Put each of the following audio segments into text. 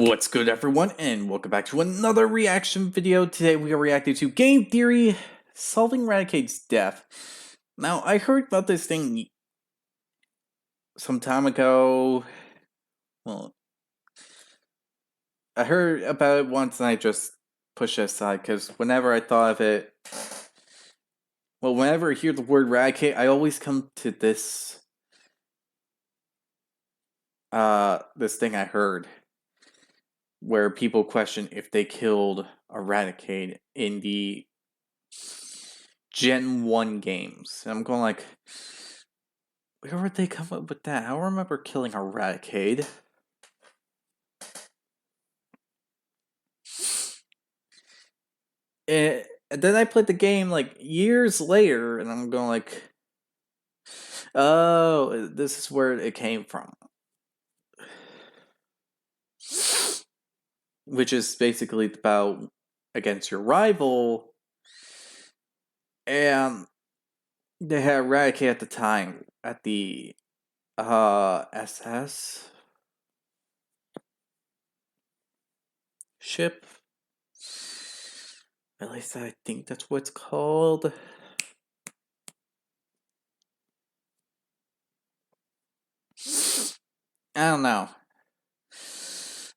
What's good, everyone, and welcome back to another reaction video. Today we are reacting to Game Theory solving Raticate's death. Now, I heard about this thing some time ago. Well, I heard about it once and I just pushed it aside because whenever I thought of it, whenever I hear the word Raticate, I always come to this thing I heard where people question if they killed Raticate in the Gen 1 games. And I'm going like, where would they come up with that? I don't remember killing Raticate. And then I played the game like years later, and I'm going like, oh, this is where it came from. Which is basically about against your rival. And they had Raticate at the time at the SS ship. At least I think that's what it's called. I don't know.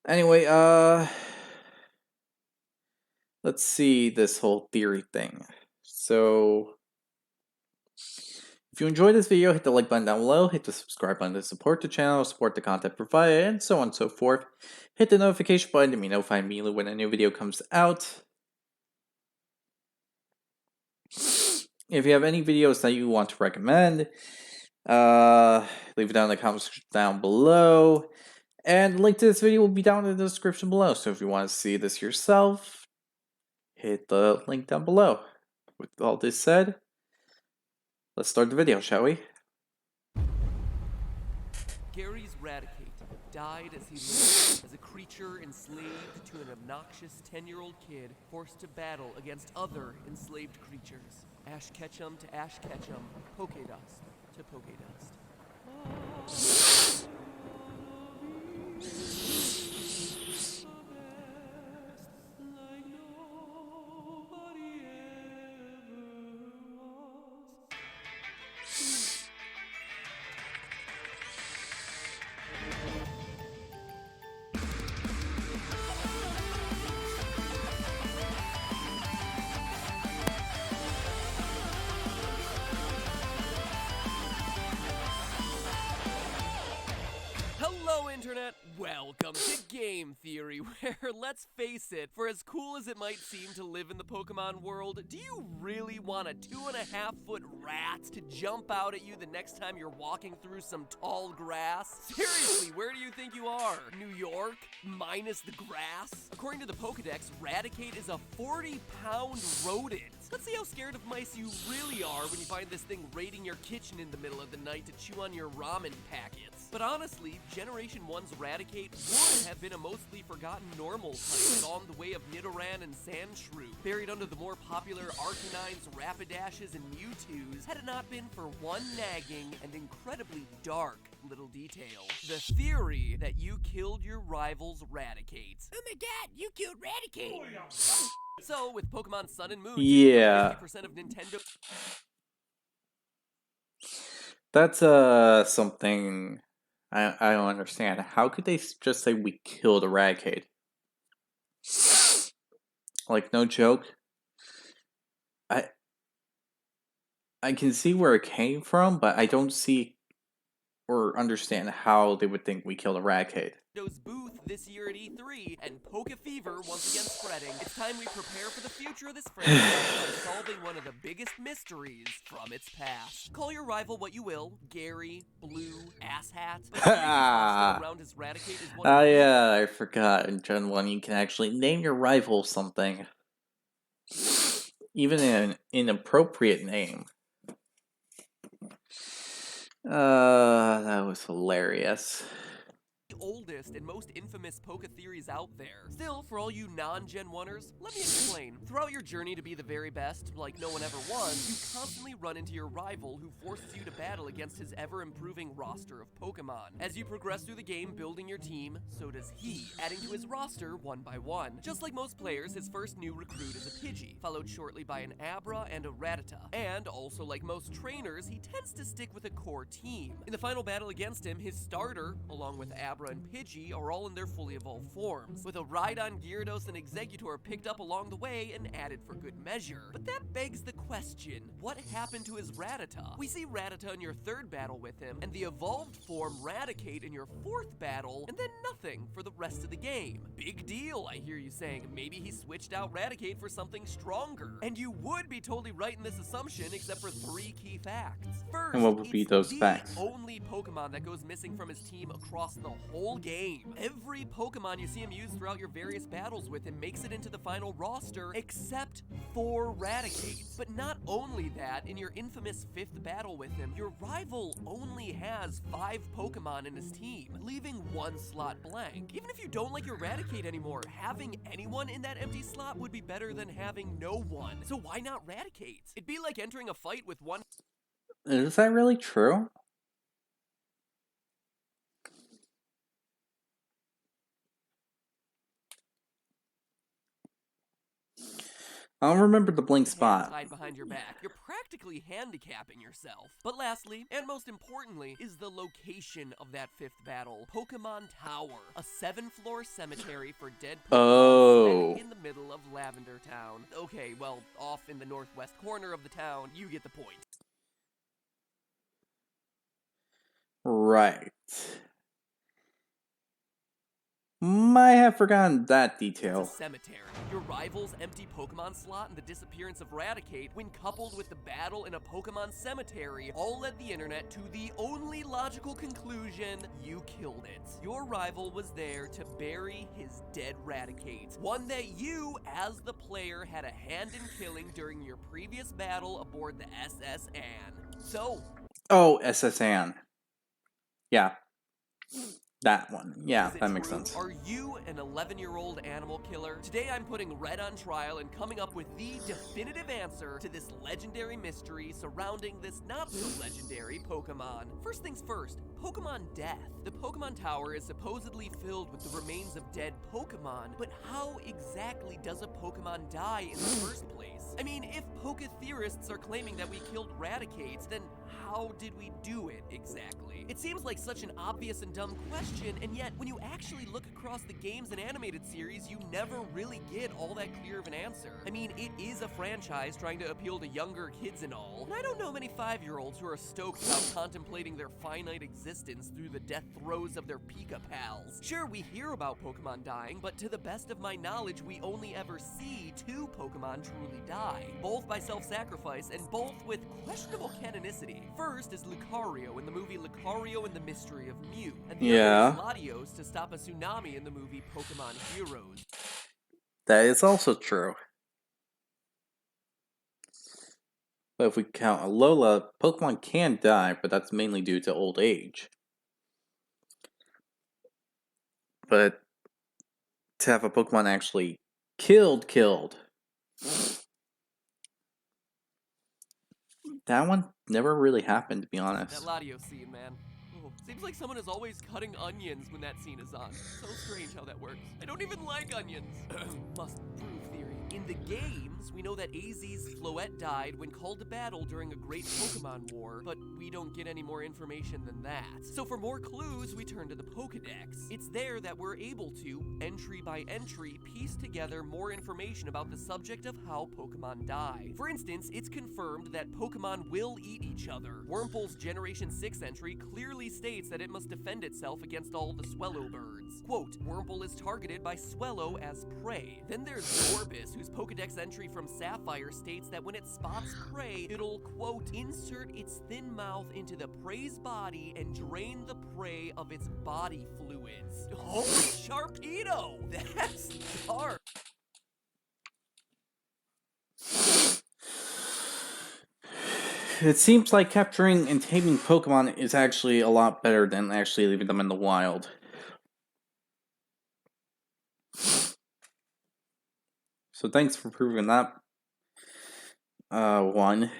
Anyway, let's see this whole theory thing. So, if you enjoyed this video, hit the like button down below, hit the subscribe button to support the channel, support the content provided, and so on and so forth. Hit the notification button to be notified immediately when a new video comes out. If you have any videos that you want to recommend, leave it down in the comments down below. And the link to this video will be down in the description below. So if you want to see this yourself, hit the link down below. With all this said, let's start the video, shall we? Gary's Raticate died as he lived, as a creature enslaved to an obnoxious 10-year-old kid forced to battle against other enslaved creatures. Ash Ketchum to Ash Ketchum, Pokédust to Pokédust. Hello, Internet! Welcome to Game Theory, where, let's face it, for as cool as it might seem to live in the Pokemon world, do you really want a 2.5-foot rat to jump out at you the next time you're walking through some tall grass? Seriously, where do you think you are? New York? Minus the grass? According to the Pokedex, Raticate is a 40-pound rodent. Let's see how scared of mice you really are when you find this thing raiding your kitchen in the middle of the night to chew on your ramen packets. But honestly, Generation 1's Raticate would have been a mostly forgotten normal type gone the way of Nidoran and Sandshrew, buried under the more popular Arcanines, Rapidashes, and Mewtwo's, had it not been for one nagging and incredibly dark little detail. The theory that you killed your rival's Raticate. Oh my god, you killed Raticate! So, with Pokemon Sun and Moon taking up 50% of Nintendo... That's something I don't understand. How could they just say we killed Raticate? Like, no joke. I can see where it came from, but I don't see or understand how they would think we killed Raticate. Booth this year at E3, and Poke Fever once again spreading. It's time we prepare for the future of this franchise by solving one of the biggest mysteries from its past. Call your rival what you will, Gary, Blue, Asshat, but around his Raticate is one Oh yeah, I forgot. In Gen 1 you can actually name your rival something. Even an inappropriate name. The That was hilarious. oldest and most infamous Poke theories out there. Still, for all you non-Gen 1ers, let me explain. Throughout your journey to be the very best, like no one ever was, you constantly run into your rival who forces you to battle against his ever-improving roster of Pokemon. As you progress through the game building your team, so does he, adding to his roster one by one. Just like most players, his first new recruit is a Pidgey, followed shortly by an Abra and a Rattata. And also like most trainers, he tends to stick with a core team. In the final battle against him, his starter, along with Abra and Pidgey, are all in their fully evolved forms, with a Rhydon, Gyarados, and Exeggutor picked up along the way and added for good measure. But that begs the question, what happened to his Rattata? We see Rattata in your third battle with him, and the evolved form Raticate in your fourth battle, and then nothing for the rest of the game. Big deal, I hear you saying. Maybe he switched out Raticate for something stronger. And you would be totally right in this assumption, except for 3 key facts. First, And what would be it's those the facts? only Pokemon that goes missing from his team across the whole game. Every Pokemon you see him use throughout your various battles with him makes it into the final roster, except for Raticate. But not only that, in your infamous 5th battle with him, your rival only has 5 Pokemon in his team, leaving 1 slot blank. Even if you don't like your Raticate anymore, having anyone in that empty slot would be better than having no one. So why not Raticate? It'd be like entering a fight with one. Is that really true? I don't remember the blink spot. Tied behind your back. You're practically handicapping yourself. But lastly, and most importantly, is the location of that 5th battle. Pokemon Tower, a 7-floor cemetery for dead Pokemon smack in the middle of Lavender Town. Okay, well, off in the northwest corner of the town, you get the point. Right. Might have forgotten that detail. It's a cemetery. Your rival's empty Pokemon slot and the disappearance of Raticate, when coupled with the battle in a Pokemon cemetery, all led the internet to the only logical conclusion: you killed it. Your rival was there to bury his dead Raticate, one that you, as the player, had a hand in killing during your previous battle aboard the SS Anne. So... Oh, SS Anne. Yeah. That one. Yeah, that makes sense. Are you an 11-year-old animal killer? Today I'm putting Red on trial and coming up with the definitive answer to this legendary mystery surrounding this not-so-legendary Pokemon. First things first, Pokemon death. The Pokemon Tower is supposedly filled with the remains of dead Pokemon, but how exactly does a Pokemon die in the first place? I mean, if Poke theorists are claiming that we killed Raticate, then how did we do it exactly? It seems like such an obvious and dumb question, and yet when you actually look across the games and animated series, you never really get all that clear of an answer. I mean, it is a franchise trying to appeal to younger kids and all, and I don't know many 5-year-olds who are stoked about contemplating their finite existence through the death throes of their Pika pals. Sure, we hear about Pokemon dying, but to the best of my knowledge, we only ever see 2 Pokemon truly die, both by self-sacrifice and both with questionable canonicity. First is Lucario in the movie Lucario and the Mystery of Mew, and the other is Latios to stop a tsunami in the movie Pokemon Heroes. That is also true. But if we count Alola, Pokemon can die, but that's mainly due to old age. But to have a Pokemon actually killed, that one never really happened, to be honest. That Latios scene, man. Oh, seems like someone is always cutting onions when that scene is on. So strange how that works. I don't even like onions. Must prove theory. In the games, we know that AZ's Floette died when called to battle during a great Pokemon war, but we don't get any more information than that. So for more clues, we turn to the Pokedex. It's there that we're able to, entry by entry, piece together more information about the subject of how Pokemon die. For instance, it's confirmed that Pokemon will eat each other. Wurmple's Generation 6 entry clearly states that it must defend itself against all the Swellow birds. Quote, Wurmple is targeted by Swellow as prey. Then there's Zorbus, whose Pokedex entry from Sapphire states that when it spots prey, it'll, quote, insert its thin mouth into the prey's body and drain the prey of its body fluids. Holy Sharpedo! That's dark! It seems like capturing and taming Pokemon is actually a lot better than actually leaving them in the wild. So thanks for proving that one.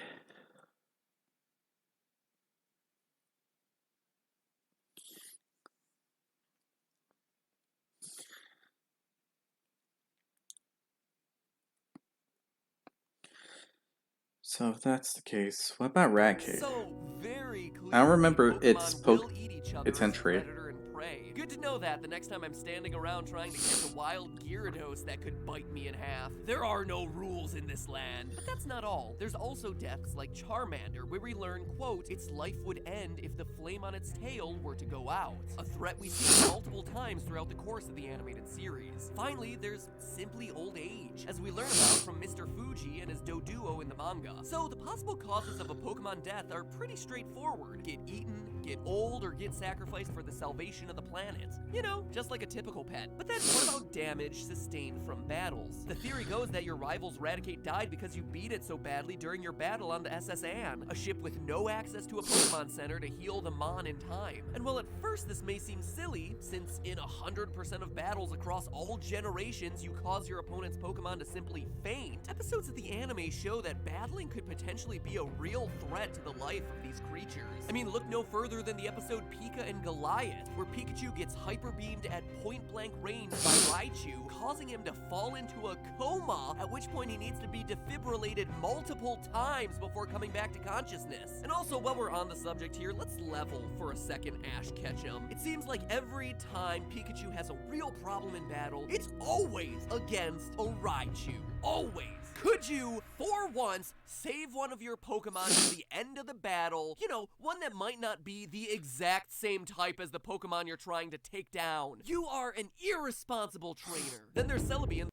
So if that's the case, what about Raticate? So, very I don't clearly, remember Pokemon will eat each other its as entry. predator and prey. Good to know that the next time I'm standing around trying to catch a wild Gyarados that could bite me in half. There are no rules in this land. But that's not all. There's also deaths like Charmander, where we learn, quote, its life would end if the flame on its tail were to go out. A threat we see multiple times throughout the course of the animated series. Finally, there's simply old age, as we learn about from Mr. Fuji and his Doduo in the manga. So the possible causes of a Pokemon death are pretty straightforward. Get eaten, get old, or get sacrificed for the salvation of the planet. You know, just like a typical pet. But then what about damage sustained from battles? The theory goes that your rival's Raticate died because you beat it so badly during your battle on the SS Anne, a ship with no access to a Pokemon Center to heal the Mon in time. And while at first this may seem silly, since in 100% of battles across all generations you cause your opponent's Pokemon to simply faint, episodes of the anime show that battling could potentially be a real threat to the life of these creatures. I mean, look no further than the episode Pika and Goliath, where Pikachu gets hyper beamed at point-blank range by Raichu, causing him to fall into a coma, at which point he needs to be defibrillated multiple times before coming back to consciousness. And also, while we're on the subject here, let's level for a second Ash Ketchum. It seems like every time Pikachu has a real problem in battle, it's always against a Raichu. Always. Could you, for once, save one of your Pokemon to the end of the battle? You know, one that might not be the exact same type as the Pokemon you're trying to take down. You are an irresponsible trainer. Then there's Celebi and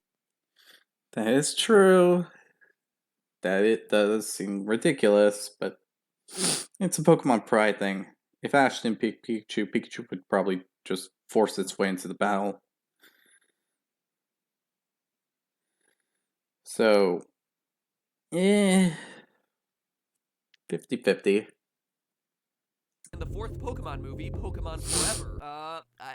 That is true. That it does seem ridiculous, but it's a Pokemon Pride thing. If Ash didn't pick Pikachu, Pikachu would probably just force its way into the battle. So, 50-50. in the fourth Pokemon movie, Pokemon Forever.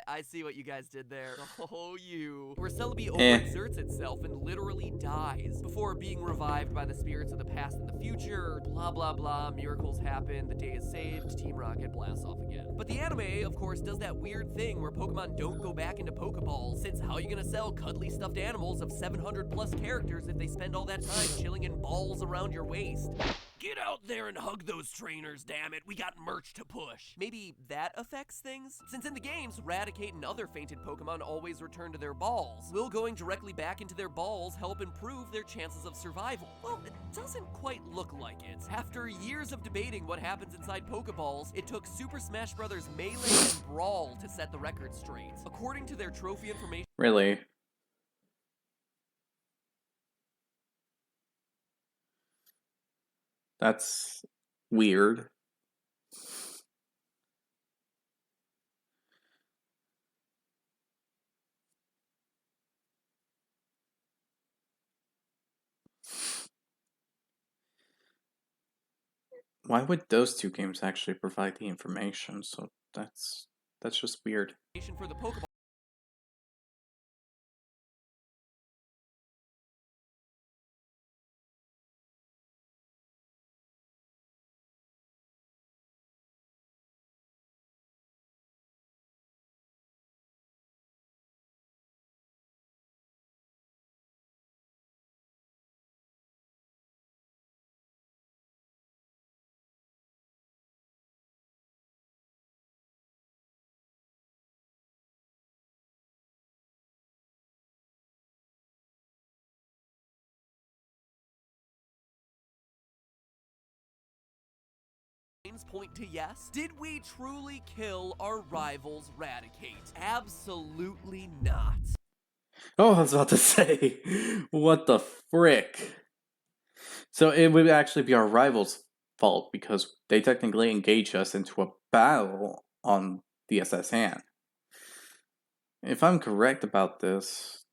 I see what you guys did there. Oh, you. Where Celebi overexerts itself and literally dies before being revived by the spirits of the past and the future. Blah, blah, blah. Miracles happen. The day is saved. Team Rocket blasts off again. But the anime, of course, does that weird thing where Pokemon don't go back into Pokeballs, since how are you gonna sell cuddly stuffed animals of 700 plus characters if they spend all that time chilling in balls around your waist? Get out there and hug those trainers, damn it. We got merch to push. Maybe that affects things? Since in the games, Raticate and other fainted Pokemon always return to their balls. Will going directly back into their balls help improve their chances of survival? Well, it doesn't quite look like it. After years of debating what happens inside Pokeballs, it took Super Smash Bros. Melee and Brawl to set the record straight. According to their trophy information, Really? That's weird. Why would those two games actually provide the information? So that's just weird. for the Pokeball point to yes? Did we truly kill our rival's Raticate? Absolutely not. Oh, I was about to say, what the frick? So it would actually be our rivals' fault because they technically engaged us into a battle on the SS Anne. If I'm correct about this,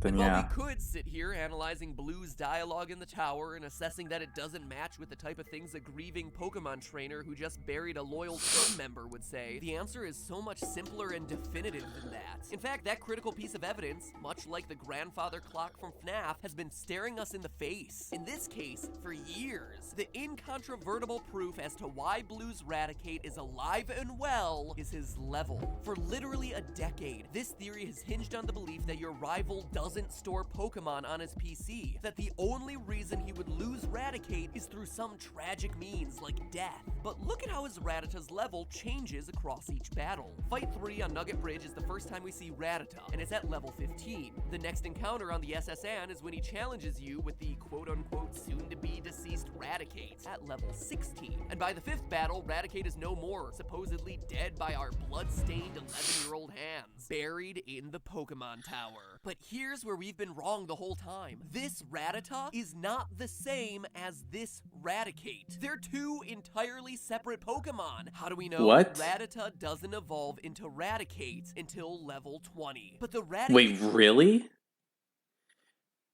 then And while we yeah. could sit here analyzing Blue's dialogue in the tower and assessing that it doesn't match with the type of things a grieving Pokemon trainer who just buried a loyal team member would say, the answer is so much simpler and definitive than that. In fact, that critical piece of evidence, much like the grandfather clock from FNAF, has been staring us in the face. In this case, for years. The incontrovertible proof as to why Blue's Raticate is alive and well is his level. For literally a decade, this theory has hinged on the belief that your rival doesn't store Pokemon on his PC, that the only reason he would lose Raticate is through some tragic means like death. But look at how his Rattata's level changes across each battle. Fight 3 on Nugget Bridge is the first time we see Rattata, and it's at level 15. The next encounter on the SSN is when he challenges you with the quote-unquote soon-to-be deceased Raticate at level 16. And by the 5th battle, Raticate is no more, supposedly dead by our blood-stained 11-year-old hands, buried in the Pokemon Tower. But here's where we've been wrong the whole time. This Rattata is not the same as this Raticate. They're two entirely separate Pokemon. How do we know? What? Rattata doesn't evolve into Raticate until level 20. But the Raticate... Wait, really?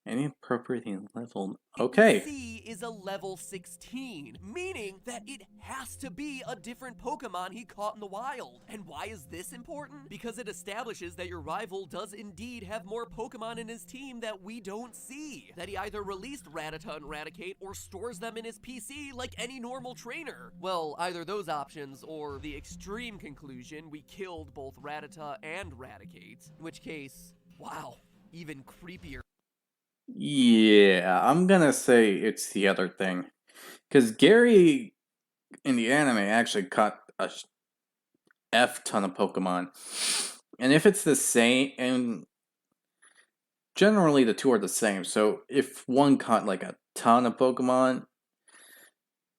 Any appropriate level? Okay. C is a level 16, meaning that it has to be a different Pokemon he caught in the wild. And why is this important? Because it establishes that your rival does indeed have more Pokemon in his team that we don't see. That he either released Rattata and Raticate or stores them in his PC like any normal trainer. Well, either those options or the extreme conclusion we killed both Rattata and Raticate. In which case, wow, even creepier. Yeah, I'm gonna say it's the other thing. Because Gary in the anime actually caught a F ton of Pokemon. And if it's the same, and generally the two are the same, so if one caught like a ton of Pokemon,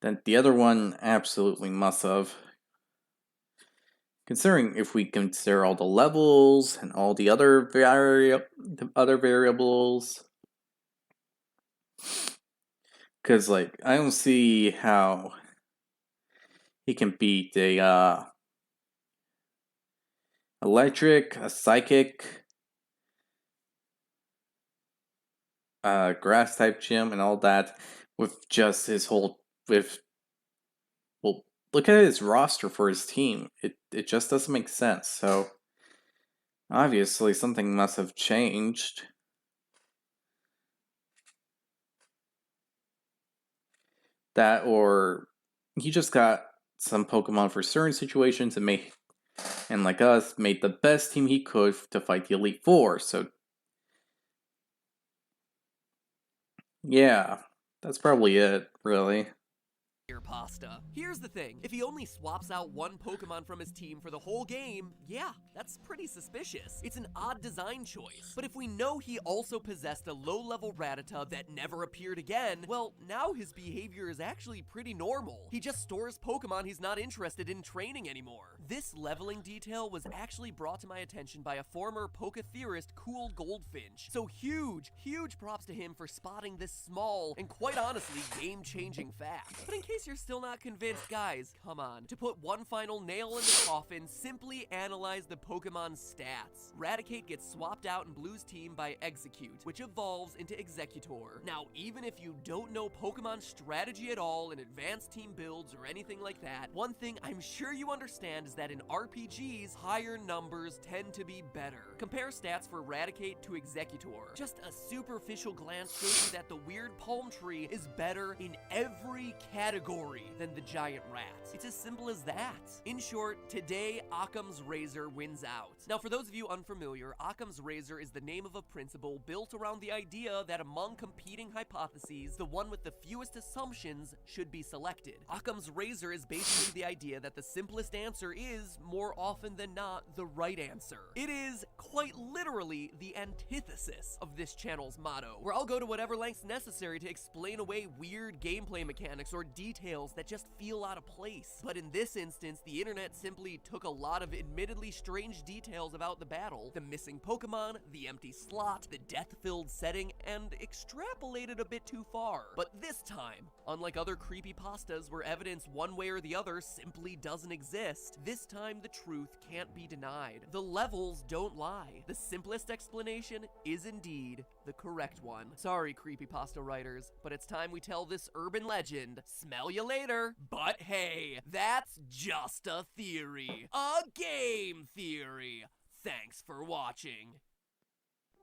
then the other one absolutely must have. Considering if we consider all the levels and all the other variables. Because, like, I don't see how he can beat a electric, a psychic, grass type gym, and all that with just his whole well, look at his roster for his team. It just doesn't make sense. So obviously something must have changed. That, or he just got some Pokemon for certain situations and like us, made the best team he could to fight the Elite Four. So yeah, that's probably it, really. Pasta. Here's the thing, if he only swaps out one Pokemon from his team for the whole game, yeah, that's pretty suspicious. It's an odd design choice. But if we know he also possessed a low-level Rattata that never appeared again, well, now his behavior is actually pretty normal. He just stores Pokemon he's not interested in training anymore. This leveling detail was actually brought to my attention by a former Poke theorist, Cool Goldfinch. So huge props to him for spotting this small and quite honestly game-changing fact. But in case you're still not convinced, guys, come on. To put one final nail in the coffin, simply analyze the Pokemon stats. Raticate gets swapped out in Blue's team by Execute, which evolves into Executor. Now, even if you don't know Pokemon strategy at all in advanced team builds or anything like that, one thing I'm sure you understand is that in RPGs, higher numbers tend to be better. Compare stats for Raticate to Executor. Just a superficial glance shows you that the weird palm tree is better in every category than the giant rat. It's as simple as that. In short, today, Occam's razor wins out. Now, for those of you unfamiliar, Occam's razor is the name of a principle built around the idea that among competing hypotheses, the one with the fewest assumptions should be selected. Occam's razor is basically the idea that the simplest answer is, more often than not, the right answer. It is, quite literally, the antithesis of this channel's motto, where I'll go to whatever lengths necessary to explain away weird gameplay mechanics or deep details that just feel out of place. But in this instance, the internet simply took a lot of admittedly strange details about the battle, the missing Pokemon, the empty slot, the death-filled setting, and extrapolated a bit too far. But this time, unlike other creepypastas where evidence one way or the other simply doesn't exist, this time the truth can't be denied. The levels don't lie. The simplest explanation is indeed the correct one. Sorry, creepypasta writers, but it's time we tell this urban legend. Smell you later. But hey, that's just a theory. A game theory. Thanks for watching.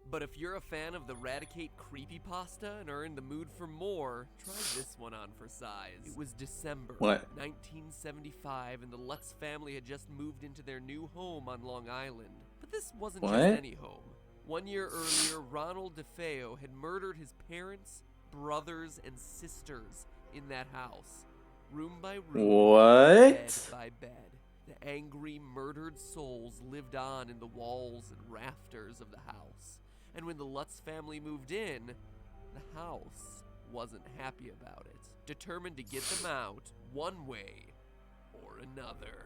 But if you're a fan of the Raticate creepypasta and are in the mood for more, try this one on for size. It was December 1975, and the Lutz family had just moved into their new home on Long Island. But this wasn't just any home. 1 year earlier, Ronald DeFeo had murdered his parents, brothers, and sisters in that house. Room by room, bed by bed. The angry, murdered souls lived on in the walls and rafters of the house. And when the Lutz family moved in, the house wasn't happy about it, determined to get them out one way or another.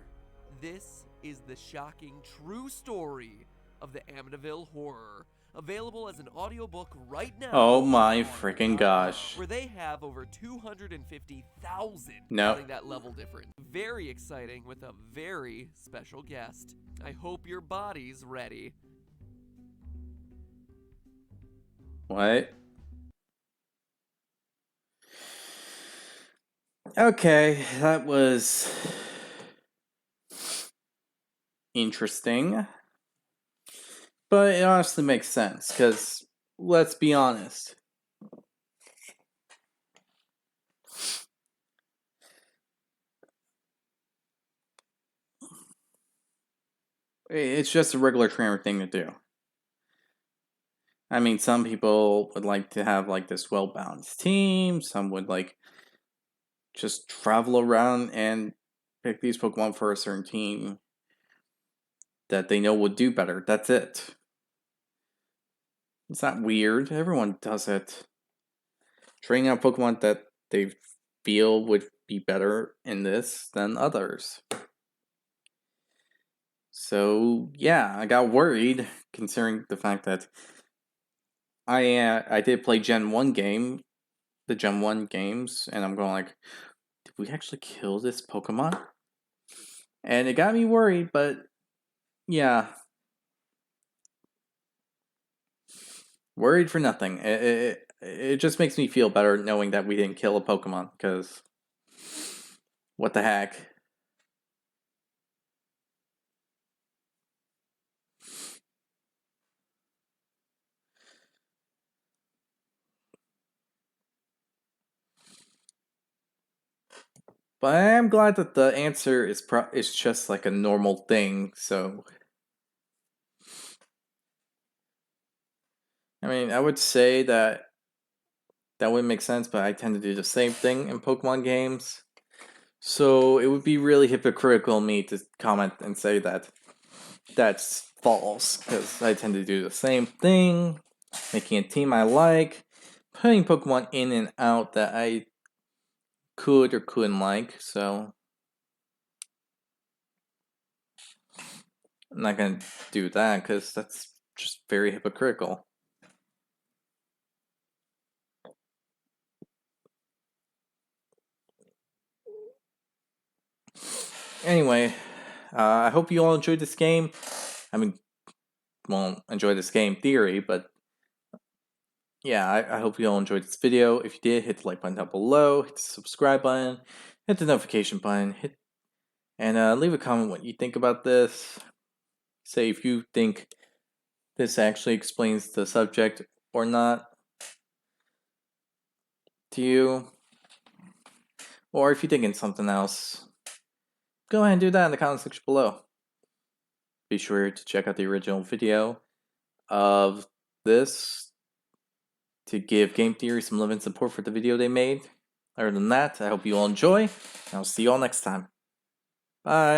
This is the shocking true story of the Amityville Horror, available as an audiobook right now. Oh my freaking gosh. Where they have over 250,000 Nope. that level difference. Very exciting with a very special guest. I hope your body's ready. What? Okay, that was interesting. But it honestly makes sense, because let's be honest. It's just a regular trainer thing to do. I mean, some people would like to have like this well-balanced team. Some would like just travel around and pick these Pokemon for a certain team that they know would do better. That's it. It's not weird. Everyone does it. Training out Pokemon that they feel would be better in this than others. So yeah, I got worried considering the fact that I did play Gen 1 game, the Gen 1 games, and I'm going like, did we actually kill this Pokemon? And it got me worried, but yeah. Worried for nothing. It just makes me feel better knowing that we didn't kill a Pokemon, because what the heck? But I am glad that the answer is just like a normal thing, so... I mean, I would say that would make sense, but I tend to do the same thing in Pokemon games. So it would be really hypocritical of me to comment and say that that's false, because I tend to do the same thing, making a team I like, putting Pokemon in and out that I could or couldn't like, so I'm not gonna do that because that's just very hypocritical. Anyway, I hope you all enjoyed this game. I mean, won't enjoy this game theory, but yeah, I hope you all enjoyed this video. If you did, hit the like button down below, hit the subscribe button, hit the notification button, and leave a comment what you think about this. Say if you think this actually explains the subject or not to you, or if you're thinking something else, go ahead and do that in the comment section below. Be sure to check out the original video of this to give Game Theory some love and support for the video they made. Other than that, I hope you all enjoy, and I'll see you all next time. Bye!